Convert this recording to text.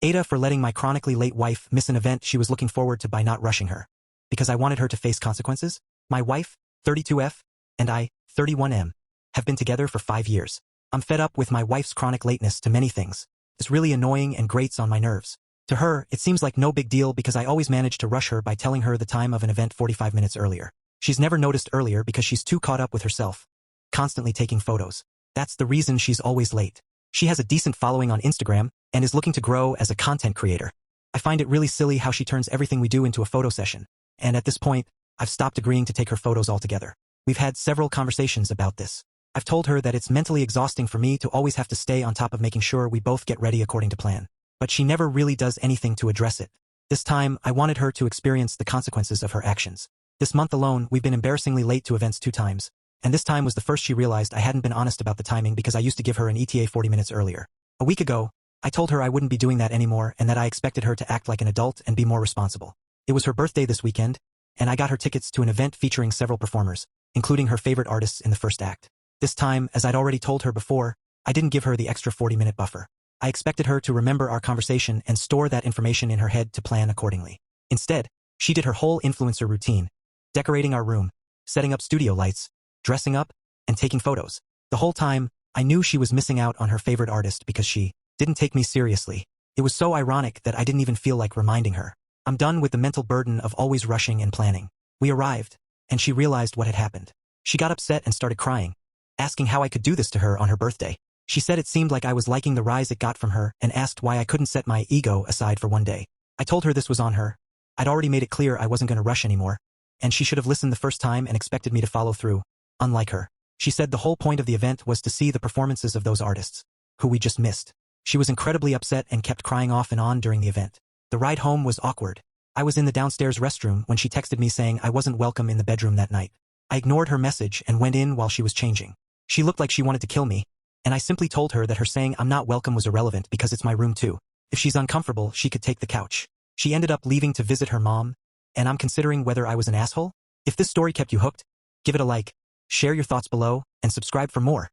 AITAH for letting my chronically late wife miss an event she was looking forward to by not rushing her. Because I wanted her to face consequences? My wife, 32F, and I, 31M, have been together for 5 years. I'm fed up with my wife's chronic lateness to many things. It's really annoying and grates on my nerves. To her, it seems like no big deal because I always manage to rush her by telling her the time of an event 45 minutes earlier. She's never noticed earlier because she's too caught up with herself, constantly taking photos. That's the reason she's always late. She has a decent following on Instagram and is looking to grow as a content creator. I find it really silly how she turns everything we do into a photo session, and at this point, I've stopped agreeing to take her photos altogether. We've had several conversations about this. I've told her that it's mentally exhausting for me to always have to stay on top of making sure we both get ready according to plan. But she never really does anything to address it. This time, I wanted her to experience the consequences of her actions. This month alone, we've been embarrassingly late to events 2 times, and this time was the first she realized I hadn't been honest about the timing because I used to give her an ETA 40 minutes earlier. A week ago, I told her I wouldn't be doing that anymore and that I expected her to act like an adult and be more responsible. It was her birthday this weekend, and I got her tickets to an event featuring several performers, including her favorite artists in the first act. This time, as I'd already told her before, I didn't give her the extra 40-minute buffer. I expected her to remember our conversation and store that information in her head to plan accordingly. Instead, she did her whole influencer routine, decorating our room, setting up studio lights, dressing up, and taking photos. The whole time, I knew she was missing out on her favorite artist because she didn't take me seriously. It was so ironic that I didn't even feel like reminding her. I'm done with the mental burden of always rushing and planning. We arrived, and she realized what had happened. She got upset and started crying, asking how I could do this to her on her birthday. She said it seemed like I was liking the rise it got from her and asked why I couldn't set my ego aside for one day. I told her this was on her. I'd already made it clear I wasn't going to rush anymore, and she should have listened the first time and expected me to follow through. Unlike her, she said the whole point of the event was to see the performances of those artists, who we just missed. She was incredibly upset and kept crying off and on during the event. The ride home was awkward. I was in the downstairs restroom when she texted me saying I wasn't welcome in the bedroom that night. I ignored her message and went in while she was changing. She looked like she wanted to kill me, and I simply told her that her saying I'm not welcome was irrelevant because it's my room too. If she's uncomfortable, she could take the couch. She ended up leaving to visit her mom, and I'm considering whether I was an asshole. If this story kept you hooked, give it a like, share your thoughts below, and subscribe for more.